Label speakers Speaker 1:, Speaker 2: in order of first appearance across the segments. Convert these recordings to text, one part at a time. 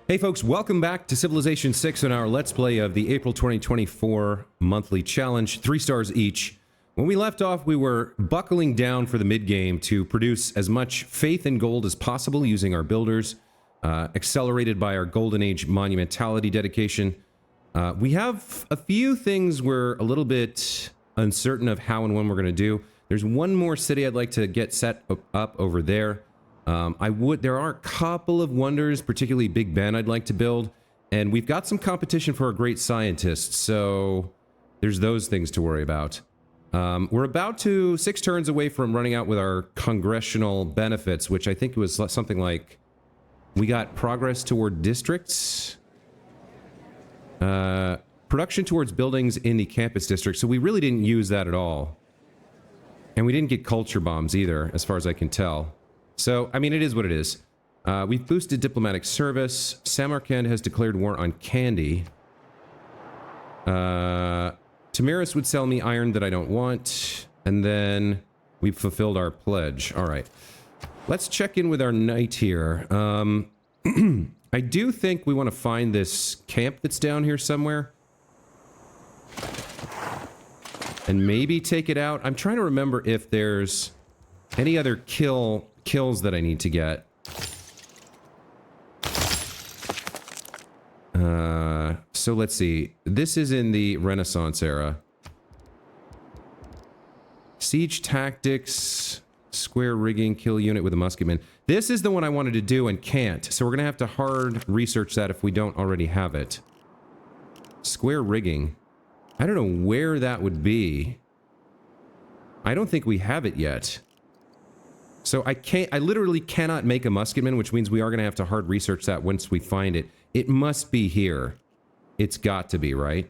Speaker 1: Hey folks, welcome back to Civilization 6 on our Let's Play of the April 2024 monthly challenge, 3 stars each. When we left off, we were buckling down for the mid-game to produce as much faith and gold as possible using our builders, accelerated by our Golden Age monumentality dedication. We have a few things we're a little bit uncertain of how and when we're going to do. There's one more city I'd like to get set up over there. There are a couple of wonders, particularly Big Ben I'd like to build, and we've got some competition for our great scientists, so there's those things to worry about. We're about 6 turns away from running out with our congressional benefits, which I think was something like, we got progress toward districts, production towards buildings in the campus district, so we really didn't use that at all. And we didn't get culture bombs either, as far as I can tell. So, I mean, it is what it is. We've boosted diplomatic service. Samarkand has declared war on Candy. Tamiris would sell me iron that I don't want. And then we've fulfilled our pledge. All right. Let's check in with our knight here. I do think we want to find this camp that's down here somewhere. And maybe take it out. I'm trying to remember if there's any other kills that I need to get. So let's see. This is in the Renaissance era. Siege tactics, square rigging, kill unit with a musketman. This is the one I wanted to do and can't. So we're going to have to hard research that if we don't already have it. Square rigging. I don't know where that would be. I don't think we have it yet. So I literally cannot make a musketman, which means we are going to have to hard research that once we find it. It must be here. It's got to be, right?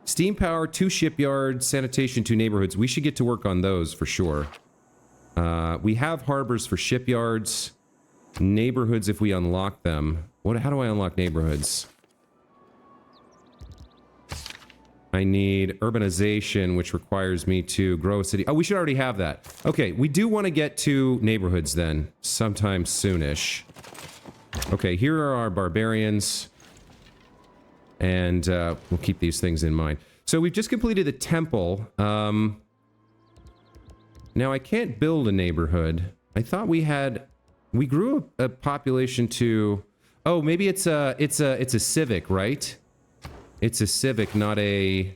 Speaker 1: Steam power, 2 shipyards, sanitation, 2 neighborhoods. We should get to work on those for sure. We have harbors for shipyards. Neighborhoods if we unlock them. How do I unlock neighborhoods? I need urbanization, which requires me to grow a city. Oh, we should already have that. Okay, we do want to get to neighborhoods then, sometime soonish. Okay, here are our barbarians. And we'll keep these things in mind. So we've just completed the temple. Now I can't build a neighborhood. I thought we grew a population to... Oh, maybe it's a civic, right? It's a civic, not a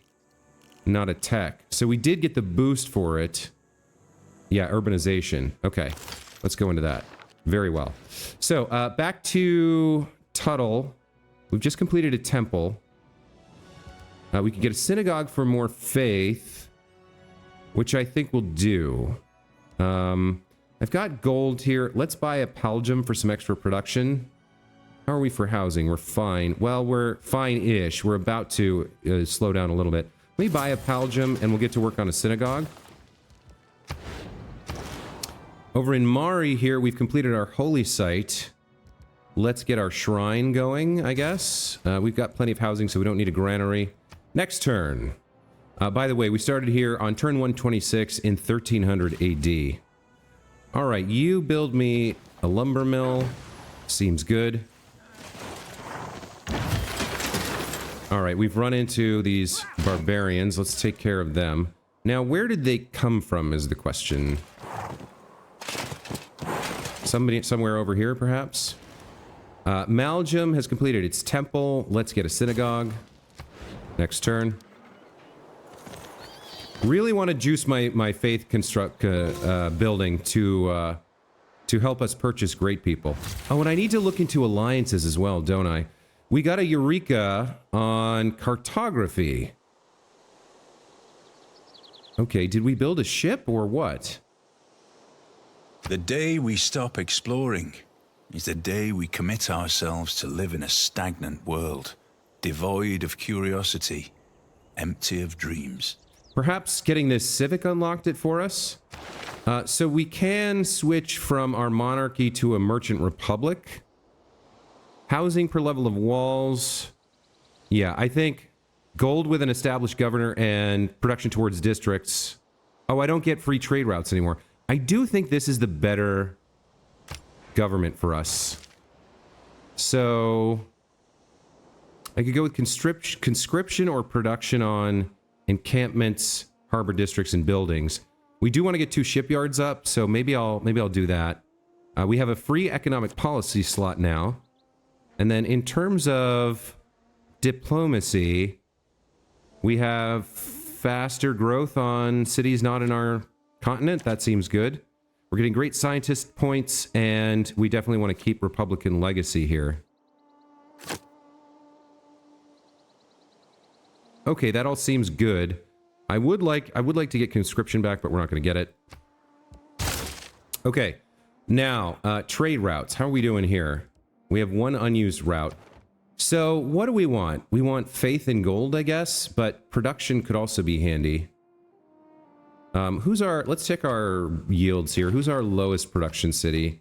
Speaker 1: tech. So we did get the boost for it. Yeah, urbanization. Okay, let's go into that. Very well. So, back to Tuttle. We've just completed a temple. We could get a synagogue for more faith, which I think we'll do. I've got gold here. Let's buy a palgem for some extra production. How are we for housing? We're fine. Well, we're fine-ish. We're about to slow down a little bit. Let me buy a palgem, and we'll get to work on a synagogue. Over in Mari here, we've completed our holy site. Let's get our shrine going, I guess. We've got plenty of housing, so we don't need a granary. Next turn. By the way, we started here on turn 126 in 1300 AD. All right, you build me a lumber mill. Seems good. All right, we've run into these barbarians. Let's take care of them. Now, where did they come from is the question. Somewhere over here, perhaps? Malgem has completed its temple. Let's get a synagogue. Next turn. Really want to juice my faith building to help us purchase great people. Oh, and I need to look into alliances as well, don't I? We got a Eureka on cartography. Okay, did we build a ship or what?
Speaker 2: The day we stop exploring is the day we commit ourselves to live in a stagnant world, devoid of curiosity, empty of dreams.
Speaker 1: Perhaps getting this civic unlocked it for us? So we can switch from our monarchy to a merchant republic. Housing per level of walls. Yeah, I think gold with an established governor and production towards districts. Oh, I don't get free trade routes anymore. I do think this is the better government for us. So I could go with conscription or production on encampments, harbor districts, and buildings. We do want to get 2 shipyards up, so maybe I'll do that. We have a free economic policy slot now. And then in terms of diplomacy, we have faster growth on cities not in our continent. That seems good. We're getting great scientist points, and we definitely want to keep Republican legacy here. Okay, that all seems good. I would like to get conscription back, but we're not going to get it. Okay, now trade routes. How are we doing here? We have 1 unused route. So what do we want? We want faith in gold, I guess, but production could also be handy. Let's check our yields here. Who's our lowest production city?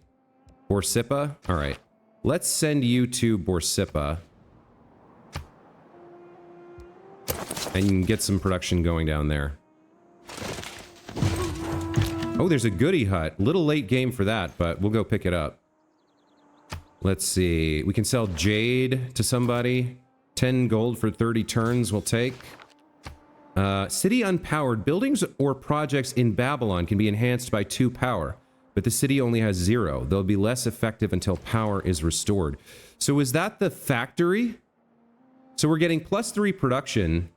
Speaker 1: Borsippa? All right. Let's send you to Borsippa. And get some production going down there. Oh, there's a goodie hut. Little late game for that, but we'll go pick it up. Let's see. We can sell jade to somebody. 10 gold for 30 turns we'll take. City unpowered. Buildings or projects in Babylon can be enhanced by 2 power, but the city only has 0. They'll be less effective until power is restored. So is that the factory? So we're getting +3 production.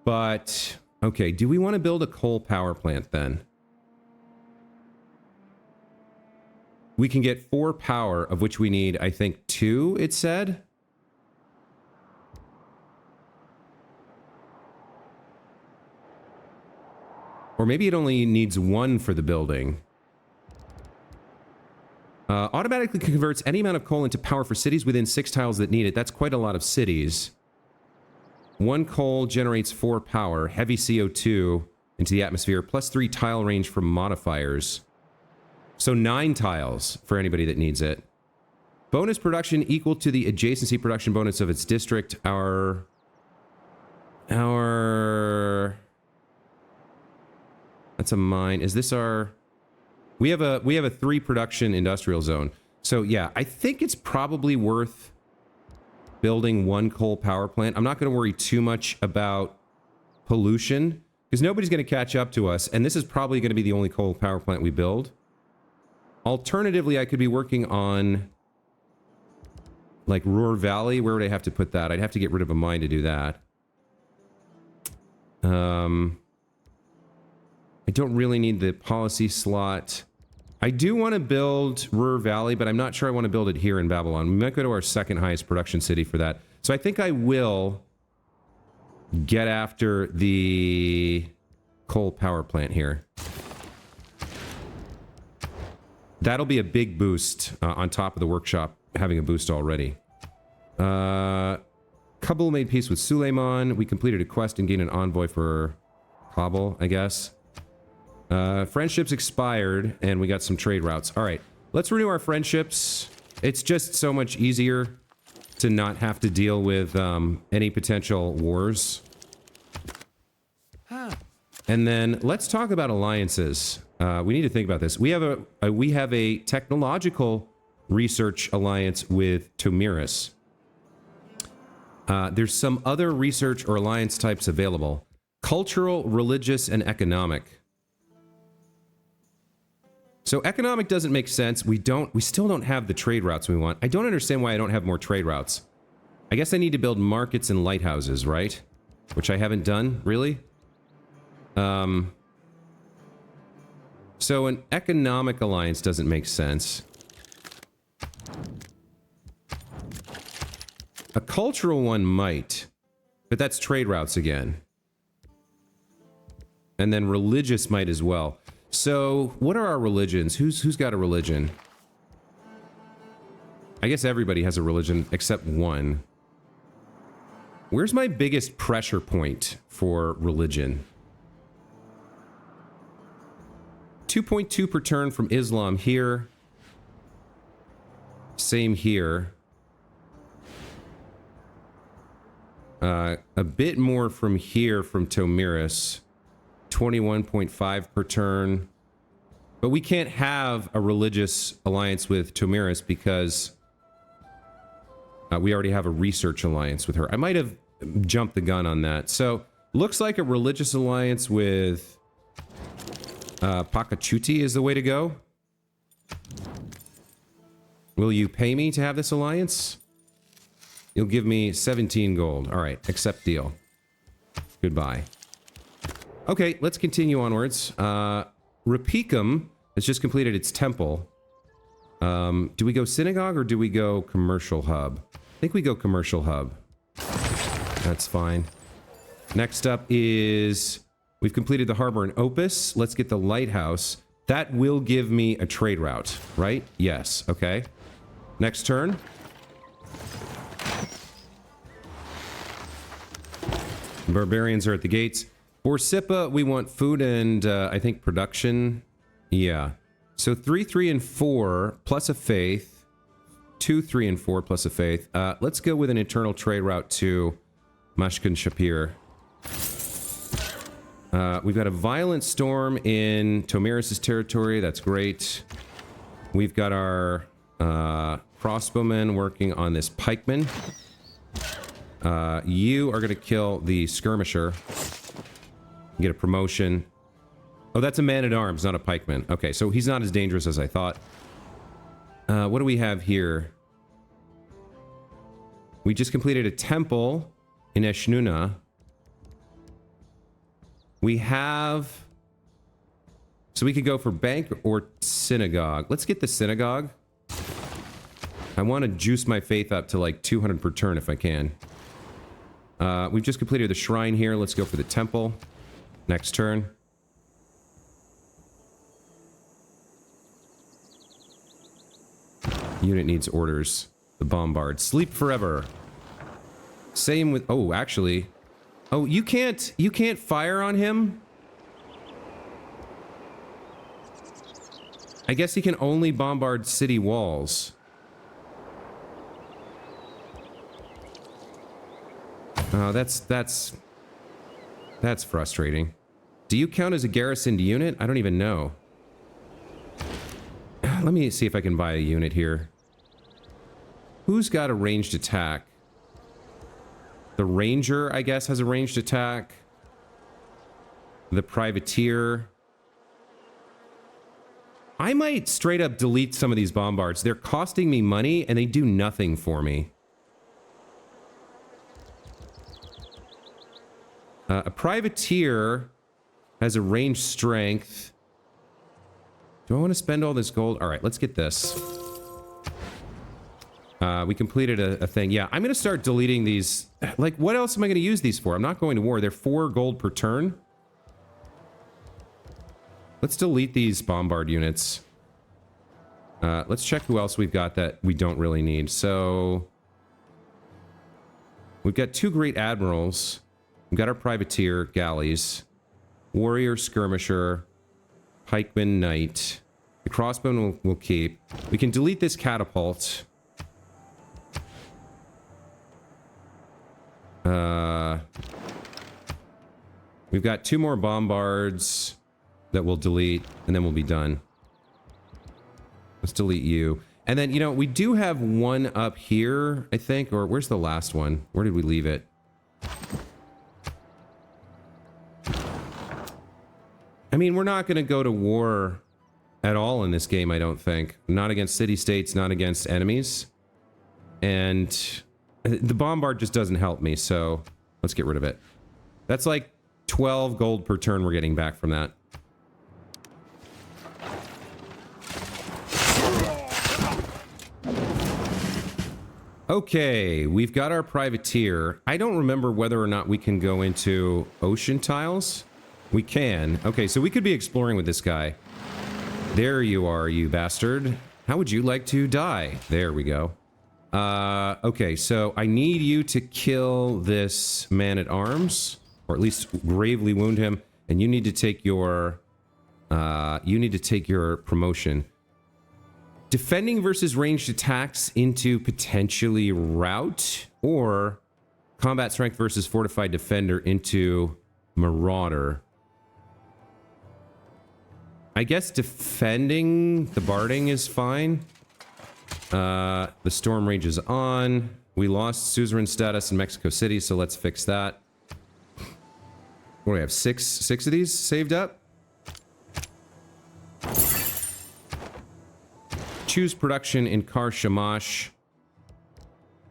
Speaker 1: But, okay, do we want to build a coal power plant then? We can get 4 power, of which we need, I think, 2, it said. Or maybe it only needs 1 for the building. Automatically converts any amount of coal into power for cities within 6 tiles that need it. That's quite a lot of cities. 1 coal generates 4 power, heavy CO2 into the atmosphere, +3 tile range from modifiers. So 9 tiles for anybody that needs it. Bonus production equal to the adjacency production bonus of its district. That's a mine. Is this our... We have a 3 production industrial zone. So yeah, I think it's probably worth building 1 coal power plant. I'm not going to worry too much about pollution because nobody's going to catch up to us, and this is probably going to be the only coal power plant we build. Alternatively, I could be working on like Ruhr Valley. Where would I have to put that? I'd have to get rid of a mine to do that. I don't really need the policy slot. I do want to build Ruhr Valley, but I'm not sure I want to build it here in Babylon. We might go to our 2nd highest production city for that. So I think I will get after the coal power plant here. That'll be a big boost on top of the workshop having a boost already. Kabul made peace with Suleiman. We completed a quest and gained an envoy for Kabul, I guess. Friendships expired, and we got some trade routes. All right, let's renew our friendships. It's just so much easier to not have to deal with any potential wars. And then let's talk about alliances. We need to think about this. We have a technological research alliance with Tomiris. There's some other research or alliance types available. Cultural, religious, and economic. So economic doesn't make sense. We still don't have the trade routes we want. I don't understand why I don't have more trade routes. I guess I need to build markets and lighthouses, right? Which I haven't done, really. So an economic alliance doesn't make sense. A cultural one might, but that's trade routes again. And then religious might as well. So, what are our religions? Who's got a religion? I guess everybody has a religion except one. Where's my biggest pressure point for religion? 2.2 per turn from Islam here. Same here. A bit more from here from Tomiris. 21.5 per turn. But we can't have a religious alliance with Tomiris because We already have a research alliance with her. I might have jumped the gun on that. So, looks like a religious alliance with Pakachuti is the way to go. Will you pay me to have this alliance? You'll give me 17 gold. All right, accept deal. Goodbye. Okay, let's continue onwards. Rapicum has just completed its temple. Do we go synagogue or do we go commercial hub? I think we go commercial hub. That's fine. Next up is... We've completed the harbor in Opus. Let's get the lighthouse. That will give me a trade route, right? Yes, okay. Next turn. Barbarians are at the gates. For Sippa, we want food and, I think, production. Yeah. So 3, 3, and 4, plus a faith. 2, 3, and 4, plus a faith. Let's go with an internal trade route to Mashkin Shapir. We've got a violent storm in Tomiris' territory. That's great. We've got our crossbowmen working on this pikeman. You are going to kill the skirmisher. Get a promotion. Oh, that's a man-at-arms, not a pikeman. Okay, so he's not as dangerous as I thought. What do we have here? We just completed a temple in Eshnuna. We have... So we could go for bank or synagogue. Let's get the synagogue. I want to juice my faith up to like 200 per turn if I can. We've just completed the shrine here. Let's go for the temple. Next turn. Unit needs orders. The bombard. Sleep forever. Same with... Oh, actually... Oh, you can't fire on him? I guess he can only bombard city walls. Oh, that's frustrating. Do you count as a garrisoned unit? I don't even know. Let me see if I can buy a unit here. Who's got a ranged attack? The ranger, I guess, has a ranged attack. The privateer. I might straight up delete some of these bombards. They're costing me money and they do nothing for me. A privateer has a ranged strength. Do I want to spend all this gold? All right, let's get this. We completed a thing. Yeah, I'm going to start deleting these. Like, what else am I going to use these for? I'm not going to war. They're 4 gold per turn. Let's delete these bombard units. Let's check who else we've got that we don't really need. So, we've got 2 great admirals. We've got our privateer, galleys, warrior, skirmisher, pikeman, knight. The crossbowman we'll keep. We can delete this catapult. We've got 2 more bombards that we'll delete, and then we'll be done. Let's delete you. And then, you know, we do have one up here, I think, or where's the last one? Where did we leave it? I mean, we're not going to go to war at all in this game, I don't think. Not against city-states, not against enemies. And the bombard just doesn't help me, so let's get rid of it. That's like 12 gold per turn we're getting back from that. Okay, we've got our privateer. I don't remember whether or not we can go into ocean tiles. We can. Okay, so we could be exploring with this guy. There you are, you bastard. How would you like to die? There we go. Okay, so I need you to kill this man-at-arms, or at least gravely wound him, and you need to take your promotion. Defending versus ranged attacks into potentially rout, or combat strength versus fortified defender into marauder. I guess defending the barding is fine. The storm rages on. We lost suzerain status in Mexico City, so let's fix that. What do we have? Six of these saved up? Choose production in Kar Shamash.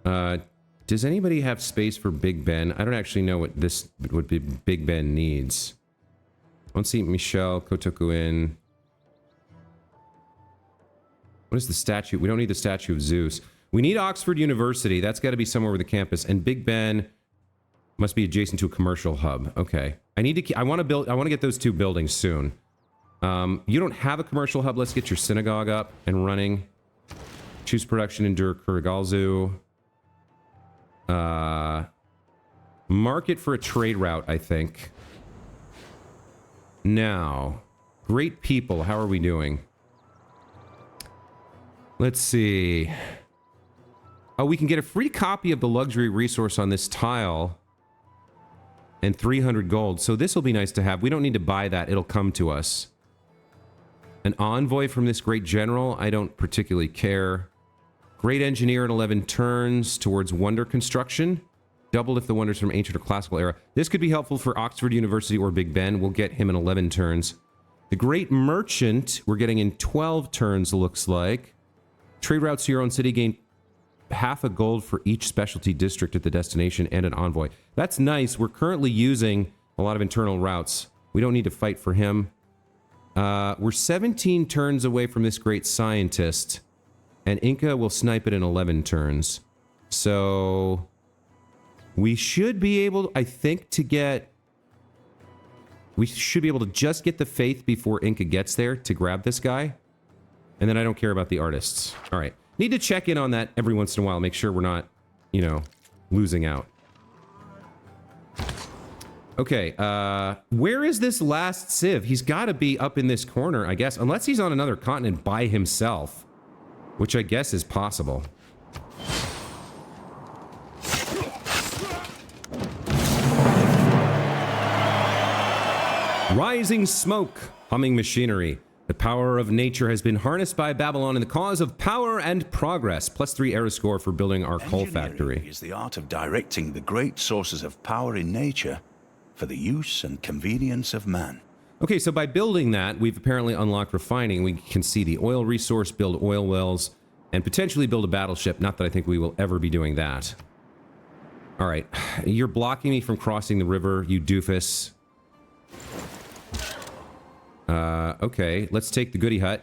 Speaker 1: Does anybody have space for Big Ben? I don't actually know what Big Ben needs. I don't see Michel Kotokuin. What is the statue? We don't need the statue of Zeus. We need Oxford University. That's got to be somewhere with a campus. And Big Ben must be adjacent to a commercial hub. Okay. I want to get those two buildings soon. You don't have a commercial hub. Let's get your synagogue up and running. Choose production in Dur Kurigalzu. Market for a trade route, I think. Now, great people. How are we doing? Let's see. Oh, we can get a free copy of the luxury resource on this tile. And 300 gold. So this will be nice to have. We don't need to buy that. It'll come to us. An envoy from this great general. I don't particularly care. Great engineer in 11 turns towards wonder construction. Doubled if the wonders from ancient or classical era. This could be helpful for Oxford University or Big Ben. We'll get him in 11 turns. The great merchant, we're getting in 12 turns, looks like. Trade routes to your own city gain half a gold for each specialty district at the destination and an envoy. That's nice. We're currently using a lot of internal routes. We don't need to fight for him. We're 17 turns away from this great scientist. And Inca will snipe it in 11 turns. So we should be able, I think, to get... We should be able to just get the faith before Inca gets there to grab this guy. And then I don't care about the artists. All right. Need to check in on that every once in a while. Make sure we're not, you know, losing out. Okay. Where is this last civ? He's got to be up in this corner, I guess. Unless he's on another continent by himself. Which I guess is possible. Rising smoke. Humming machinery. The power of nature has been harnessed by Babylon in the cause of power and progress. +3 era score for building our coal factory.
Speaker 2: Is the art of directing the great sources of power in nature for the use and convenience of man.
Speaker 1: Okay, so by building that, we've apparently unlocked refining. We can see the oil resource, build oil wells, and potentially build a battleship. Not that I think we will ever be doing that. All right, you're blocking me from crossing the river, you doofus. Okay, let's take the goody hut.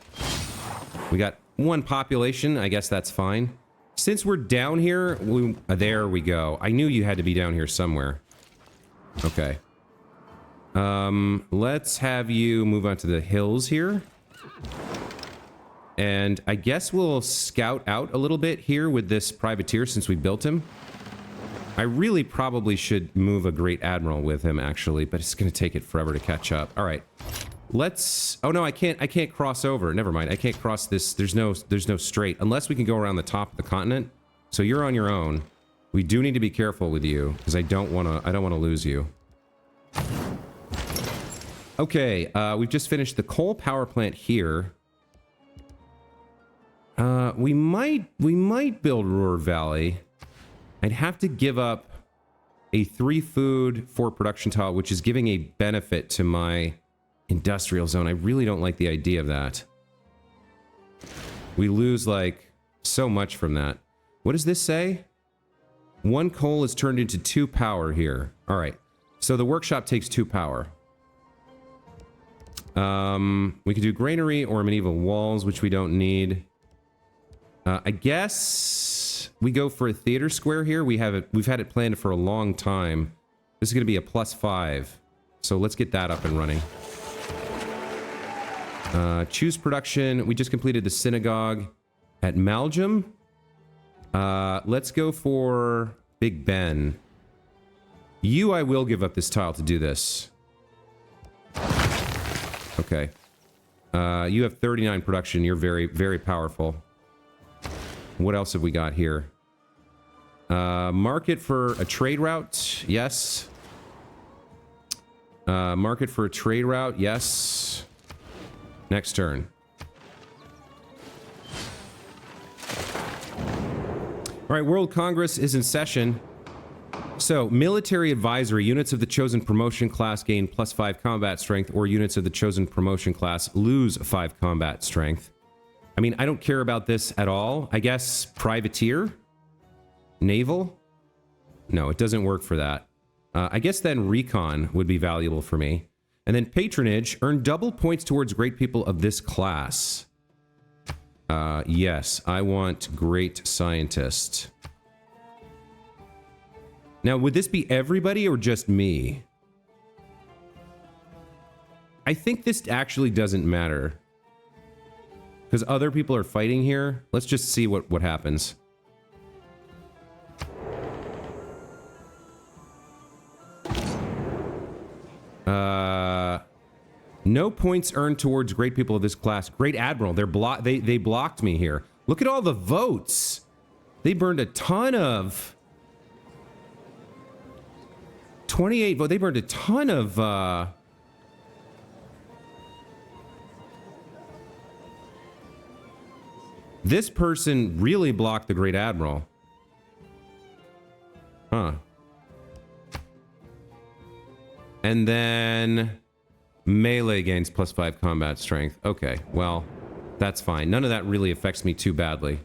Speaker 1: We got 1 population. I guess that's fine. Since we're down here, there we go. I knew you had to be down here somewhere. Okay. Let's have you move on to the hills here. And I guess we'll scout out a little bit here with this privateer since we built him. I really probably should move a great admiral with him, actually, but it's going to take it forever to catch up. All right. Let's... Oh, no, I can't cross over. Never mind. I can't cross this. There's no strait. Unless we can go around the top of the continent. So you're on your own. We do need to be careful with you, because I don't want to lose you. Okay, we've just finished the coal power plant here. We might build Ruhr Valley. I'd have to give up a 3 food, 4 production tile, which is giving a benefit to my industrial zone. I really don't like the idea of that. We lose, like, so much from that. What does this say? 1 coal is turned into 2 power here. All right. So the workshop takes 2 power. We could do granary or medieval walls, which we don't need. I guess we go for a theater square here. We've had it planned for a long time. This is going to be a +5. So let's get that up and running. Choose production. We just completed the synagogue at Maljum. Let's go for Big Ben. I will give up this tile to do this. Okay. You have 39 production. You're very, very powerful. What else have we got here? Market for a trade route. Yes. Market for a trade route. Yes. Next turn. All All right, World Congress is in session. So, military advisory, units of the chosen promotion class gain +5 combat strength, or units of the chosen promotion class lose 5 combat strength. I mean, I don't care about this at all. I guess privateer? Naval? No, it doesn't work for that. I guess then recon would be valuable for me. And then patronage, earn double points towards great people of this class. Yes, I want great scientist. Now, would this be everybody or just me? I think this actually doesn't matter. Because other people are fighting here. Let's just see what happens. No points earned towards great people of this class. Great Admiral, they blocked me here. Look at all the votes. They burned a ton of 28 votes. They burned a ton of this person really blocked the Great Admiral. Huh. And then melee gains +5 combat strength. Okay, well, that's fine. None of that really affects me too badly.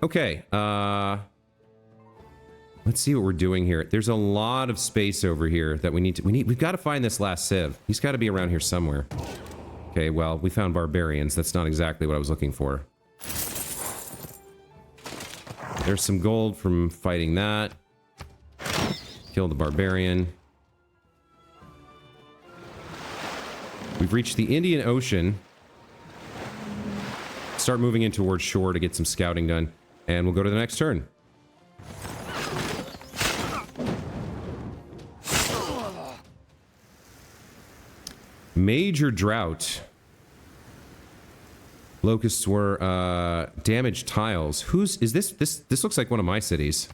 Speaker 1: Okay, let's see what we're doing here. There's a lot of space over here that we've got to find this last civ. He's got to be around here somewhere. Okay, well, we found barbarians. That's not exactly what I was looking for. There's some gold from fighting that. Kill the barbarian. We've reached the Indian Ocean. Start moving in towards shore to get some scouting done. And we'll go to the next turn. Major drought. Locusts were damaged tiles. Is this? This looks like one of my cities.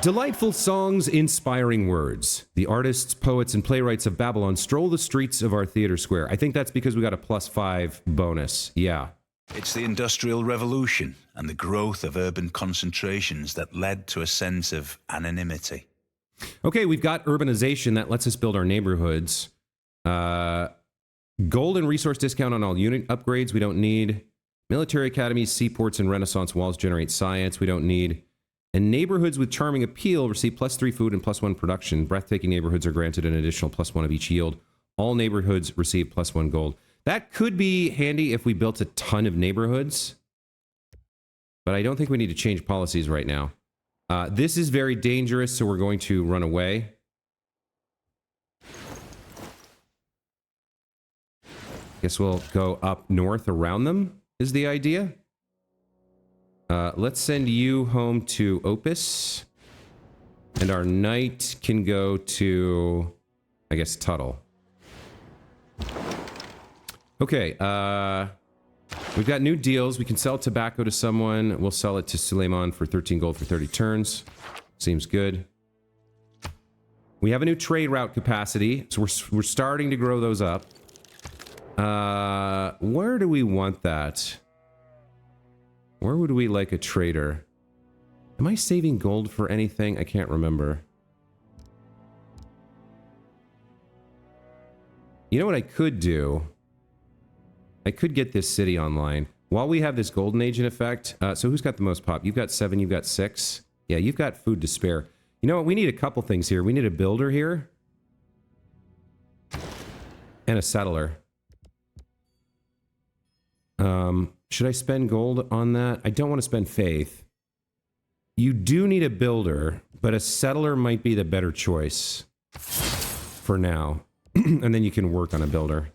Speaker 1: Delightful songs, inspiring words. The artists, poets, and playwrights of Babylon stroll the streets of our theater square. I think that's because we got a +5 bonus. Yeah.
Speaker 2: It's the Industrial Revolution and the growth of urban concentrations that led to a sense of anonymity.
Speaker 1: Okay, we've got urbanization that lets us build our neighborhoods. Gold and resource discount on all unit upgrades we don't need. Military academies, seaports, and Renaissance walls generate science we don't need. And neighborhoods with charming appeal receive +3 food and +1 production. Breathtaking neighborhoods are granted an additional +1 of each yield. All neighborhoods receive +1 gold. That could be handy if we built a ton of neighborhoods. But I don't think we need to change policies right now. This is very dangerous, so we're going to run away. Guess we'll go up north around them, is the idea. Let's send you home to Opus. And our knight can go to, I guess, Tuttle. Okay, we've got new deals. We can sell tobacco to someone. We'll sell it to Suleiman for 13 gold for 30 turns. Seems good. We have a new trade route capacity, so we're starting to grow those up. Where do we want that? Where would we like a trader? Am I saving gold for anything? I can't remember. You know what I could do? I could get this city online. While we have this golden age in effect, so who's got the most pop? You've got 7, you've got 6. Yeah, you've got food to spare. You know what? We need a couple things here. We need a builder here. And a settler. Should I spend gold on that? I don't want to spend faith. You do need a builder, but a settler might be the better choice for now. And then you can work on a builder.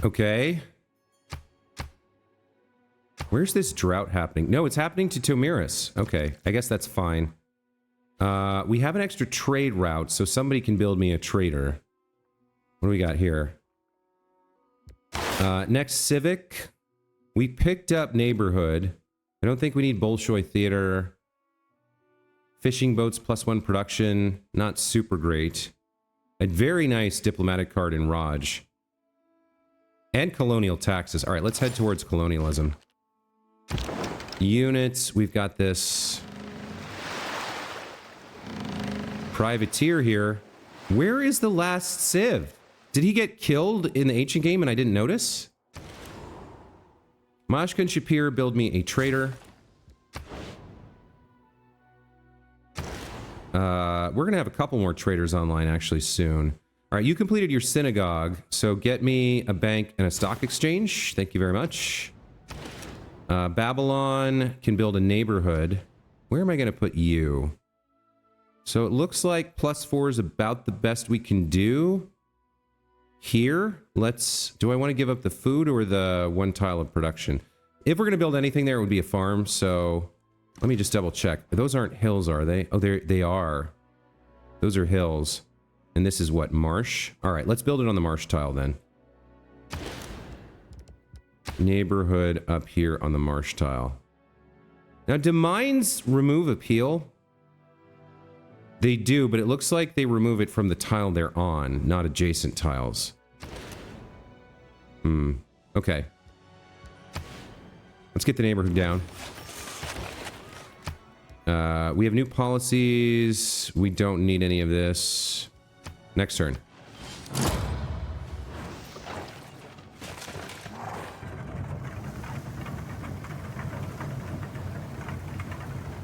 Speaker 1: Okay. Where's this drought happening? No, it's happening to Tomiris. Okay, I guess that's fine. We have an extra trade route, so somebody can build me a trader. What do we got here? Next, Civic. We picked up Neighborhood. I don't think we need Bolshoi Theater. Fishing boats +1 production. Not super great. A very nice diplomatic card in Raj. And colonial taxes. All right, let's head towards colonialism. Units, we've got this privateer here. Where is the last civ? Did he get killed in the ancient game and I didn't notice? Mashkan Shapir, build me a trader. We're going to have a couple more traders online actually soon. All right, you completed your synagogue, so get me a bank and a stock exchange. Thank you very much. Babylon can build a neighborhood. Where am I going to put you? So it looks like +4 is about the best we can do. Here, do I want to give up the food or the one tile of production? If we're going to build anything there, it would be a farm, so let me just double check. Those aren't hills, are they? Oh, they are. Those are hills. And this is what, marsh? All right, let's build it on the marsh tile then. Neighborhood up here on the marsh tile. Now, do mines remove appeal? They do, but it looks like they remove it from the tile they're on, not adjacent tiles. Okay. Let's get the neighborhood down. We have new policies. We don't need any of this. Next turn.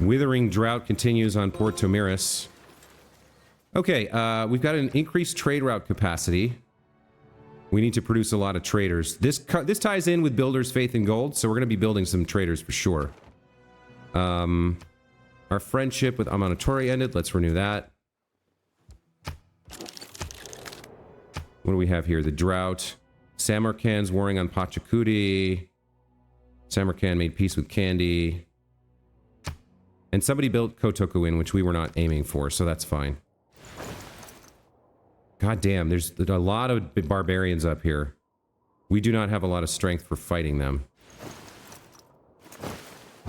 Speaker 1: Withering drought continues on Port Tomiris. Okay, we've got an increased trade route capacity. We need to produce a lot of traders. This ties in with builders' faith in gold, so we're going to be building some traders for sure. Our friendship with Amanatore ended. Let's renew that. What do we have here? The drought. Samarkand's warring on Pachacudi. Samarkand made peace with Kandy. And somebody built Kotokuin, which we were not aiming for, so that's fine. God damn, there's a lot of barbarians up here. We do not have a lot of strength for fighting them.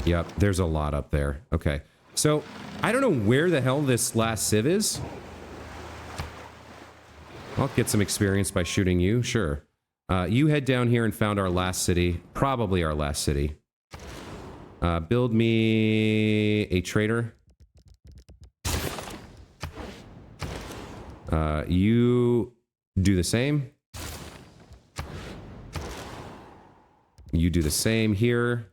Speaker 1: Yep, there's a lot up there. Okay. So, I don't know where the hell this last civ is. I'll get some experience by shooting you, sure. You head down here and found our last city. Probably our last city. Build me a trader. You do the same. You do the same here.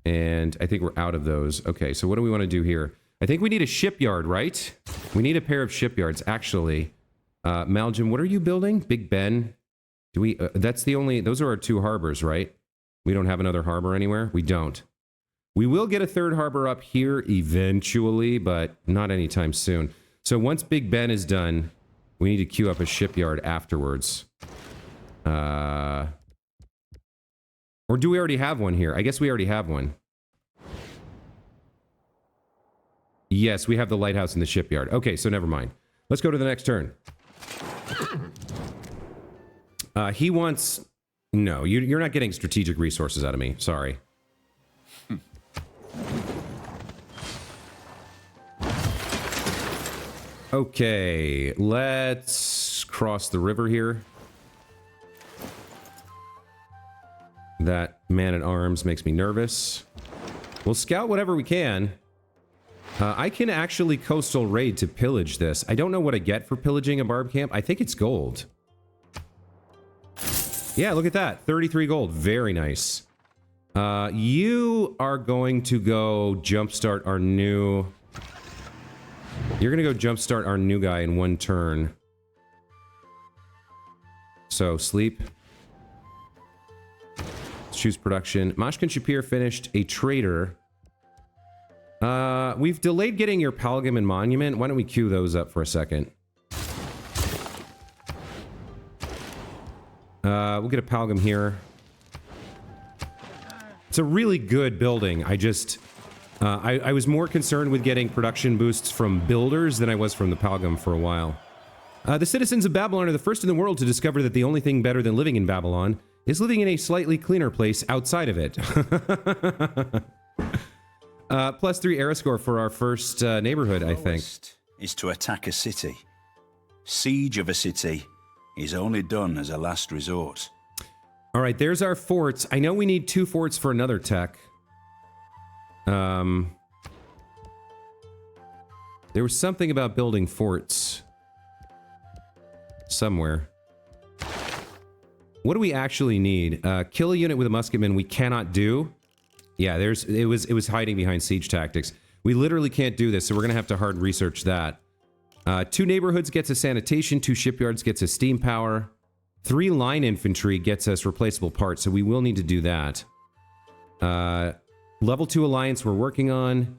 Speaker 1: And I think we're out of those. Okay, so what do we want to do here? I think we need a shipyard, right? We need a pair of shipyards, actually. Maljim, what are you building? Big Ben? Do we... that's the only... Those are our two harbors, right? We don't have another harbor anywhere? We don't. We will get a third harbor up here eventually, but not anytime soon. So once Big Ben is done, we need to queue up a shipyard afterwards. Or do we already have one here? I guess we already have one. Yes, we have the lighthouse in the shipyard. Okay, so never mind. Let's go to the next turn. He wants... No, you're not getting strategic resources out of me. Sorry. Okay, let's cross the river here. That man-at-arms makes me nervous. We'll scout whatever we can. I can actually coastal raid to pillage this. I don't know what I get for pillaging a barb camp. I think it's gold. Yeah, look at that. 33 gold. Very nice. You are going to go jumpstart our new... You're going to go jumpstart our new guy in one turn. So, sleep. Let's choose production. Mashkin Shapir finished a trader. We've delayed getting your Palgam and Monument. Why don't we queue those up for a second? We'll get a Palgam here. It's a really good building. I just... I was more concerned with getting production boosts from builders than I was from the Palgam for a while. The citizens of Babylon are the first in the world to discover that the only thing better than living in Babylon is living in a slightly cleaner place outside of it. +3 era score for our first neighborhood, I think.
Speaker 2: Is to attack a city. Siege of a city. is only done as a last resort.
Speaker 1: All right, there's our forts. I know we need 2 forts for another tech. There was something about building forts somewhere. What do we actually need? Kill a unit with a musketman we cannot do. Yeah, it was hiding behind siege tactics. We literally can't do this, so we're gonna have to hard research that. 2 neighborhoods gets us sanitation, 2 shipyards gets us steam power, 3 line infantry gets us replaceable parts, so we will need to do that. Level 2 alliance we're working on.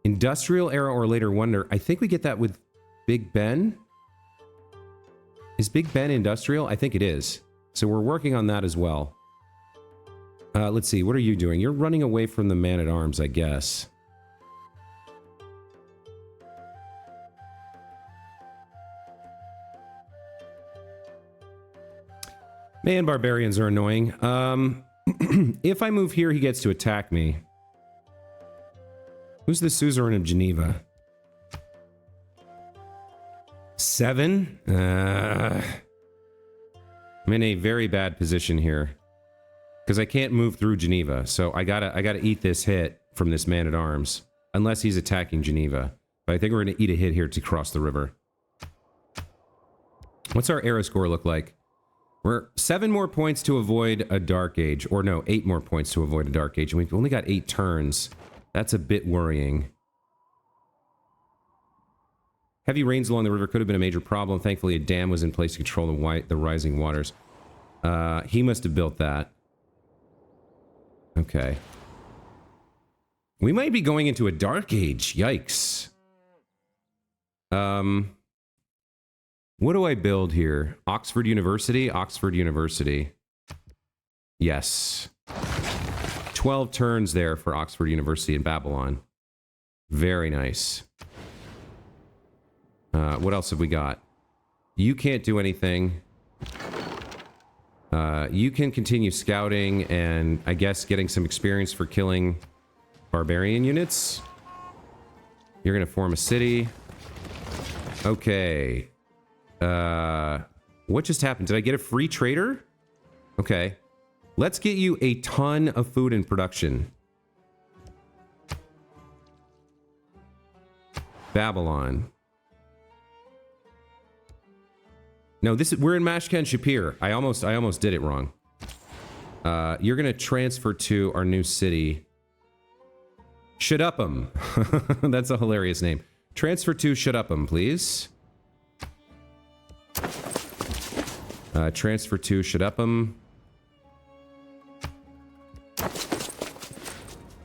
Speaker 1: Industrial era or later wonder. I think we get that with Big Ben. Is Big Ben industrial? I think it is. So we're working on that as well. Let's see, what are you doing? You're running away from the man-at-arms, I guess. Man, barbarians are annoying. If I move here, he gets to attack me. Who's the suzerain of Geneva? 7? I'm in a very bad position here. Because I can't move through Geneva, so I gotta eat this hit from this man-at-arms. Unless he's attacking Geneva. But I think we're gonna eat a hit here to cross the river. What's our era score look like? We're 7 more points to avoid a Dark Age. Or no, 8 more points to avoid a Dark Age. And we've only got 8 turns. That's a bit worrying. Heavy rains along the river could have been a major problem. Thankfully, a dam was in place to control the rising waters. He must have built that. Okay. We might be going into a Dark Age. Yikes. What do I build here? Oxford University? Oxford University. Yes. 12 turns there for Oxford University in Babylon. Very nice. What else have we got? You can't do anything. You can continue scouting and, I guess, getting some experience for killing barbarian units. You're going to form a city. Okay. What just happened? Did I get a free trader? Okay. Let's get you a ton of food in production. Babylon. No, we're in Mashkan Shapir. I almost did it wrong. You're gonna transfer to our new city. Shut-up-em. That's a hilarious name. Transfer to Shut-up-em, please. Transfer to Shut-up-em.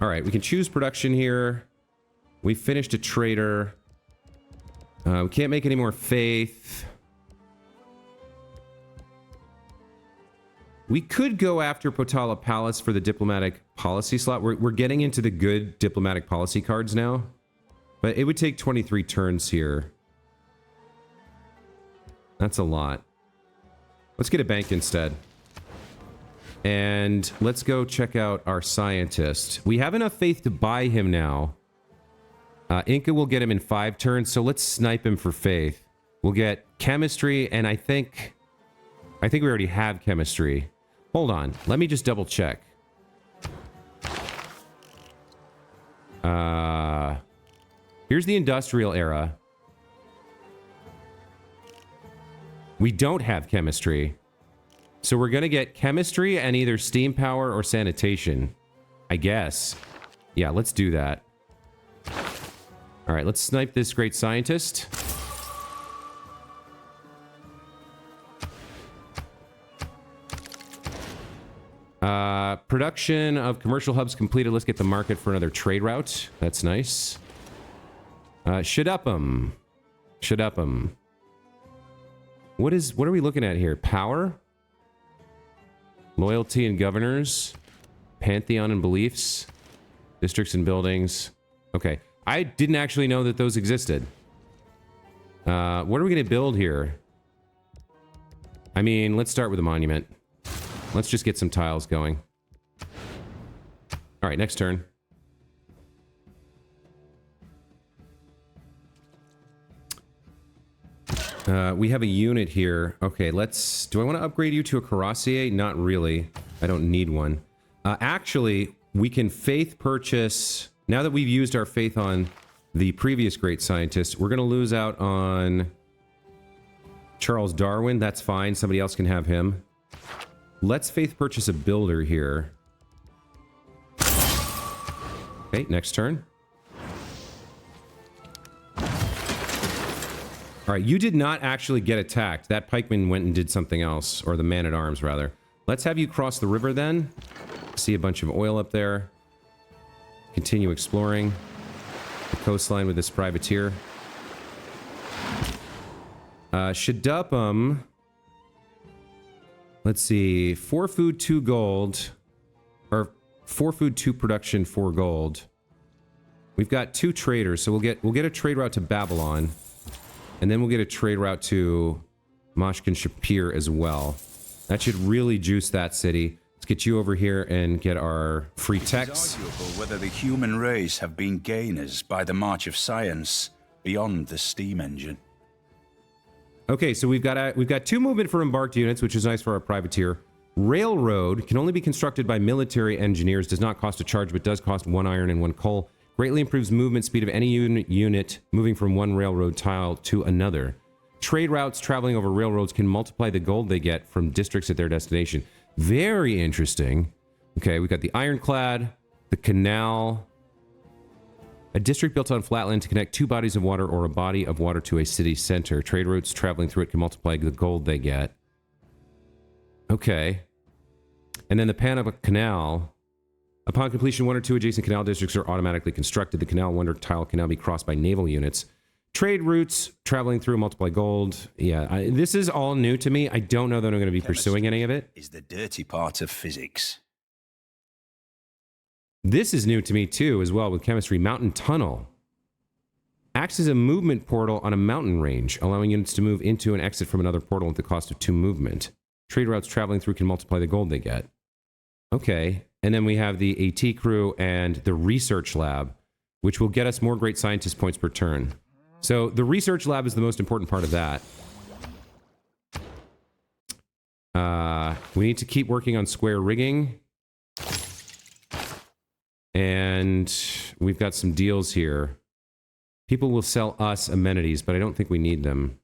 Speaker 1: Alright, we can choose production here. We finished a trader. We can't make any more faith. We could go after Potala Palace for the diplomatic policy slot. We're getting into the good diplomatic policy cards now. But it would take 23 turns here. That's a lot. Let's get a bank instead. And let's go check out our scientist. We have enough faith to buy him now. Inca will get him in 5 turns, so let's snipe him for faith. We'll get chemistry, and I think we already have chemistry. Hold on, let me just double check. Here's the industrial era. We don't have chemistry. So we're gonna get chemistry and either steam power or sanitation. I guess. Yeah, let's do that. Alright, let's snipe this great scientist. Production of commercial hubs completed. Let's get the market for another trade route. That's nice. Shut-up-em. Shut-up-em. What are we looking at here? Power? Loyalty and governors? Pantheon and beliefs? Districts and buildings? Okay. I didn't actually know that those existed. What are we going to build here? I mean, let's start with a monument. Let's just get some tiles going. Alright, next turn. We have a unit here. Okay, let's... Do I want to upgrade you to a Cuirassier? Not really. I don't need one. Actually, we can faith purchase... Now that we've used our faith on the previous great scientist, we're going to lose out on Charles Darwin. That's fine. Somebody else can have him. Let's faith purchase a builder here. Okay, next turn. All right, you did not actually get attacked. That pikeman went and did something else, or the man-at-arms, rather. Let's have you cross the river, then. See a bunch of oil up there. Continue exploring the coastline with this privateer. Shadupum. Let's see. 4 food, 2 gold. Or 4 food, 2 production, 4 gold. We've got 2 traders, so we'll get a trade route to Babylon. And then we'll get a trade route to Mashkin Shapir as well. That should really juice that city. Let's get you over here and get our free techs.
Speaker 2: It's arguable whether the human race have been gainers by the march of science beyond the steam engine.
Speaker 1: Okay, so we've got 2 movement for embarked units, which is nice for our privateer. Railroad can only be constructed by military engineers. Does not cost a charge, but does cost 1 iron and 1 coal. Greatly improves movement speed of any unit moving from one railroad tile to another. Trade routes traveling over railroads can multiply the gold they get from districts at their destination. Very interesting. Okay, we've got the ironclad, the canal. A district built on flatland to connect 2 bodies of water or a body of water to a city center. Trade routes traveling through it can multiply the gold they get. Okay. And then the Panama Canal. Upon completion, 1 or 2 adjacent canal districts are automatically constructed. The canal wonder tile can now be crossed by naval units. Trade routes traveling through multiply gold. Yeah, this is all new to me. I don't know that I'm going to be pursuing any of it.
Speaker 2: Is the dirty part of physics.
Speaker 1: This is new to me too, as well, with chemistry. Mountain tunnel. Acts as a movement portal on a mountain range, allowing units to move into and exit from another portal at the cost of 2 movement. Trade routes traveling through can multiply the gold they get. Okay. And then we have the AT crew and the research lab, which will get us more great scientist points per turn. So the research lab is the most important part of that. We need to keep working on square rigging. And we've got some deals here. People will sell us amenities, but I don't think we need them.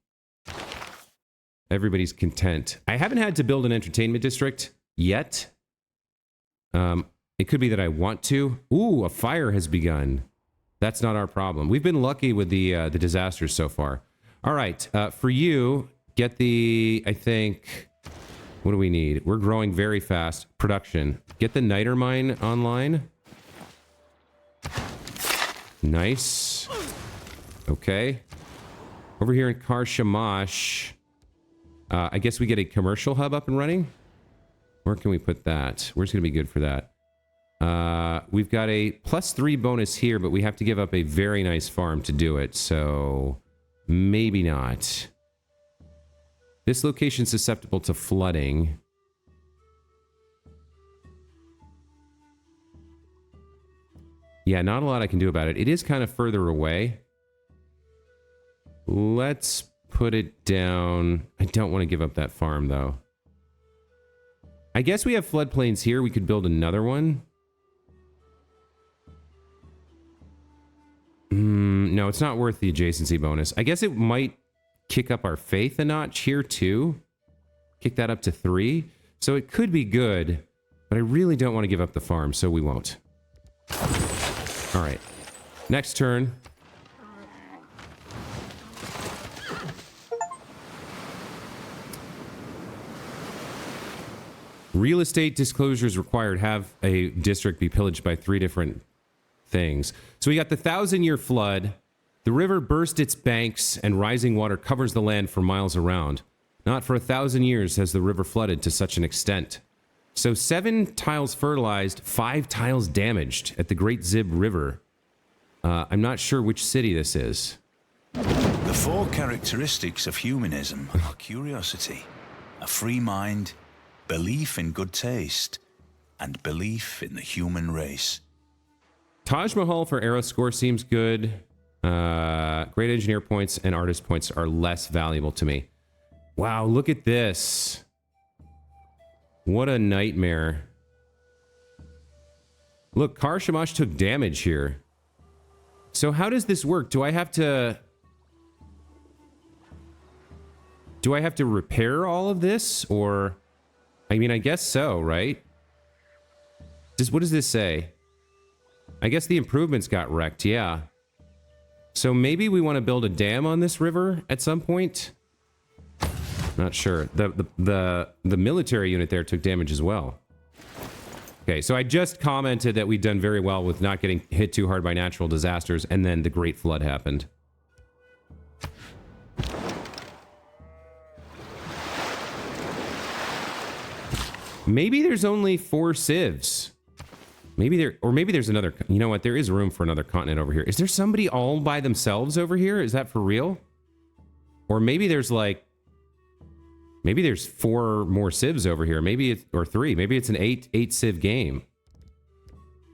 Speaker 1: Everybody's content. I haven't had to build an entertainment district yet. It could be that I want to. Ooh, a fire has begun. That's not our problem. We've been lucky with the disasters so far. All right, for you, get the, I think, what do we need? We're growing very fast. Production. Get the niter mine online. Nice. Okay. Over here in Kar Shamash, I guess we get a commercial hub up and running. Where can we put that? Where's going to be good for that? We've got a +3 bonus here, but we have to give up a very nice farm to do it, so maybe not. This location's susceptible to flooding. Yeah, not a lot I can do about it. It is kind of further away. Let's put it down. I don't want to give up that farm, though. I guess we have floodplains here. We could build another one. No, it's not worth the adjacency bonus. I guess it might kick up our faith a notch here, too. Kick that up to 3. So it could be good, but I really don't want to give up the farm, so we won't. All right. Next turn. Real estate disclosures required. Have a district be pillaged by 3 different things. So we got the 1,000-year flood. The river burst its banks and rising water covers the land for miles around. Not for 1,000 years has the river flooded to such an extent. So 7 tiles fertilized, 5 tiles damaged at the Great Zib River. I'm not sure which city this is.
Speaker 2: The 4 characteristics of humanism are curiosity, a free mind, belief in good taste, and belief in the human race.
Speaker 1: Taj Mahal for arrow score seems good. Great engineer points and artist points are less valuable to me. Wow, look at this. What a nightmare. Look, Kar Shamash took damage here. So how does this work? Do I have to repair all of this? Or, I mean, I guess so, right? What does this say? I guess the improvements got wrecked, yeah. So maybe we want to build a dam on this river at some point? Not sure. The military unit there took damage as well. Okay, so I just commented that we'd done very well with not getting hit too hard by natural disasters, and then the Great Flood happened. Maybe there's only 4 civs. Maybe there's another... You know what? There is room for another continent over here. Is there somebody all by themselves over here? Is that for real? Or maybe there's like... Maybe there's 4 more civs over here. Maybe it's... Or 3. Maybe it's an 8 civ game.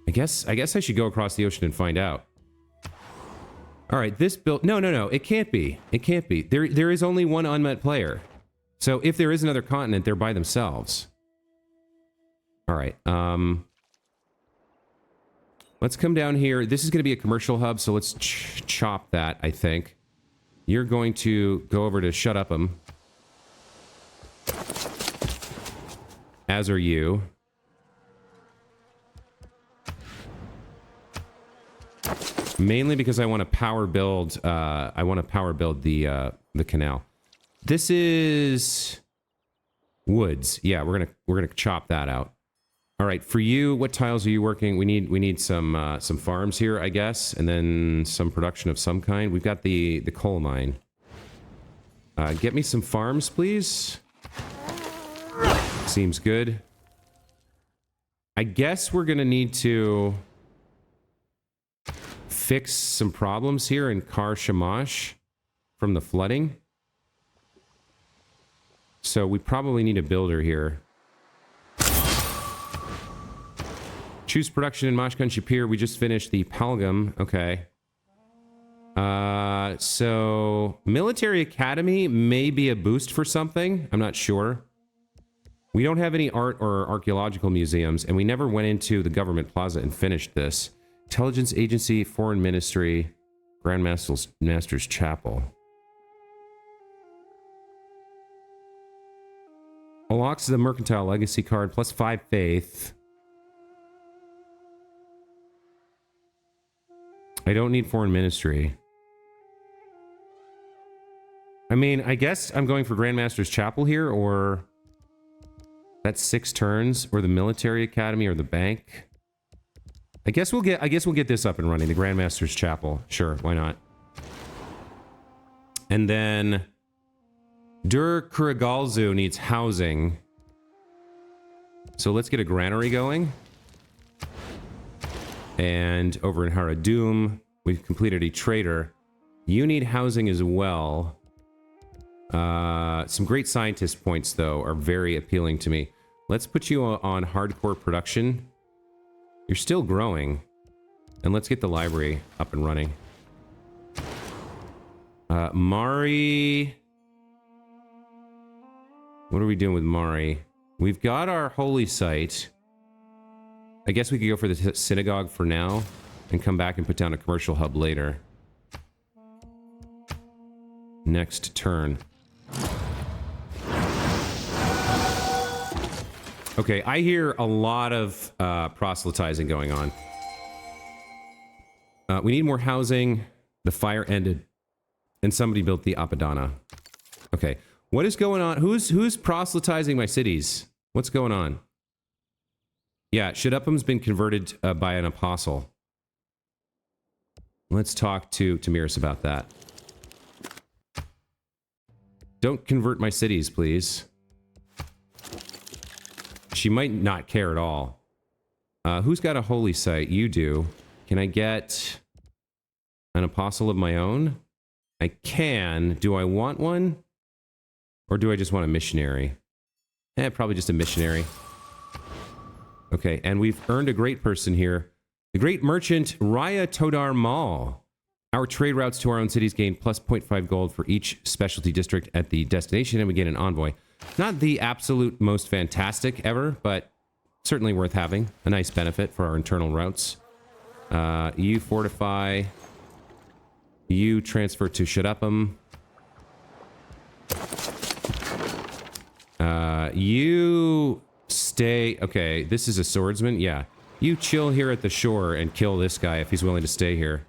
Speaker 1: I guess I should go across the ocean and find out. Alright, this build... No. It can't be. It can't be. There is only one unmet player. So if there is another continent, they're by themselves. Alright, let's come down here. This is going to be a commercial hub, so let's chop that, I think. You're going to go over to Shut Up 'em. As are you. Mainly because I want to power build, the canal. This is woods. Yeah, we're gonna chop that out. All right, for you, what tiles are you working? We need some farms here, I guess, and then some production of some kind. We've got the coal mine. Get me some farms, please. Seems good. I guess we're gonna need to fix some problems here in Kar Shamash from the flooding. So we probably need a builder here. Choose production in Mashkan Shapir. We just finished the Palgam. Okay. So military academy may be a boost for something. I'm not sure. We don't have any art or archaeological museums, and we never went into the government plaza and finished this. Intelligence Agency, Foreign Ministry, Grand Master's Chapel. Unlocks the Mercantile Legacy card, plus 5 faith. I don't need Foreign Ministry. I mean, I guess I'm going for Grandmaster's Chapel here, or... That's 6 turns, or the Military Academy, or the bank. I guess we'll get this up and running, the Grandmaster's Chapel. Sure, why not? And then... Dur Kurigalzu needs housing. So let's get a granary going. And over in Haradum, we've completed a trader. You need housing as well. Some great scientist points, though, are very appealing to me. Let's put you on hardcore production. You're still growing. And let's get the library up and running. Mari... What are we doing with Mari? We've got our holy site. I guess we could go for the synagogue for now and come back and put down a commercial hub later. Next turn. Okay, I hear a lot of proselytizing going on. We need more housing. The fire ended. And somebody built the Apadana. Okay, what is going on? Who's proselytizing my cities? What's going on? Yeah, Shadupham's been converted by an apostle. Let's talk to Tamiris about that. Don't convert my cities, please. She might not care at all. Who's got a holy site? You do. Can I get an apostle of my own? I can. Do I want one? Or do I just want a missionary? Probably just a missionary. Okay, and we've earned a great person here. The great merchant Raya Todar Mal. Our trade routes to our own cities gain plus 0.5 gold for each specialty district at the destination, and we gain an envoy. Not the absolute most fantastic ever, but certainly worth having. A nice benefit for our internal routes. You fortify. You transfer to Shadupum. You stay... Okay, this is a swordsman? Yeah. You chill here at the shore and kill this guy if he's willing to stay here.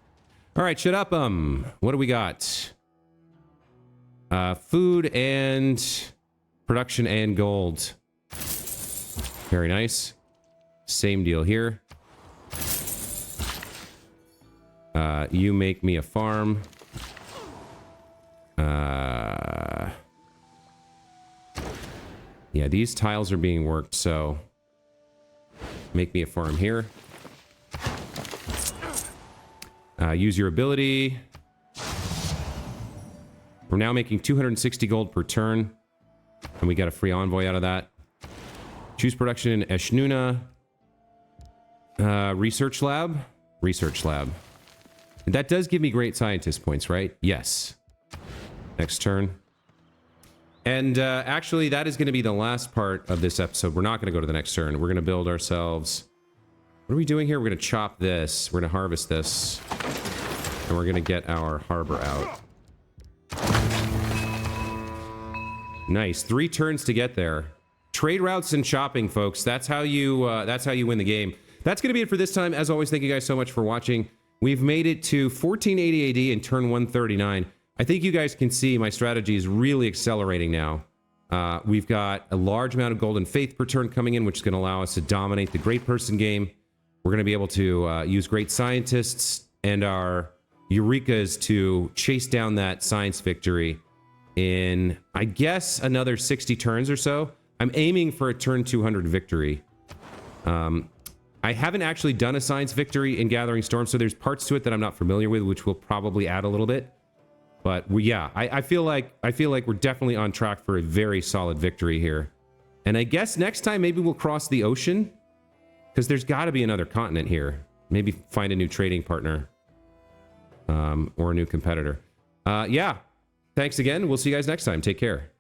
Speaker 1: All right, Shadupum. What do we got? Food and production and gold. Very nice. Same deal here. You make me a farm. Yeah, these tiles are being worked, so make me a farm here. Use your ability. We're now making 260 gold per turn, and we got a free envoy out of that. Choose production in Eshnuna. Research lab. Research lab. And that does give me great scientist points, right? Yes. Next turn. And actually, that is going to be the last part of this episode. We're not going to go to the next turn. We're going to build ourselves... What are we doing here? We're going to chop this. We're going to harvest this. And we're going to get our harbor out. Nice. 3 turns to get there. Trade routes and shopping, folks. That's how you win the game. That's going to be it for this time. As always, thank you guys so much for watching. We've made it to 1480 AD in turn 139. I think you guys can see my strategy is really accelerating now. We've got a large amount of golden faith per turn coming in, which is going to allow us to dominate the great person game. We're going to be able to use great scientists and our Eurekas to chase down that science victory in, I guess, another 60 turns or so. I'm aiming for a turn 200 victory. I haven't actually done a science victory in Gathering Storm, so there's parts to it that I'm not familiar with, which will probably add a little bit. But I feel like we're definitely on track for a very solid victory here. And I guess next time maybe we'll cross the ocean, because there's got to be another continent here. Maybe find a new trading partner, or a new competitor. Yeah. Thanks again. We'll see you guys next time. Take care.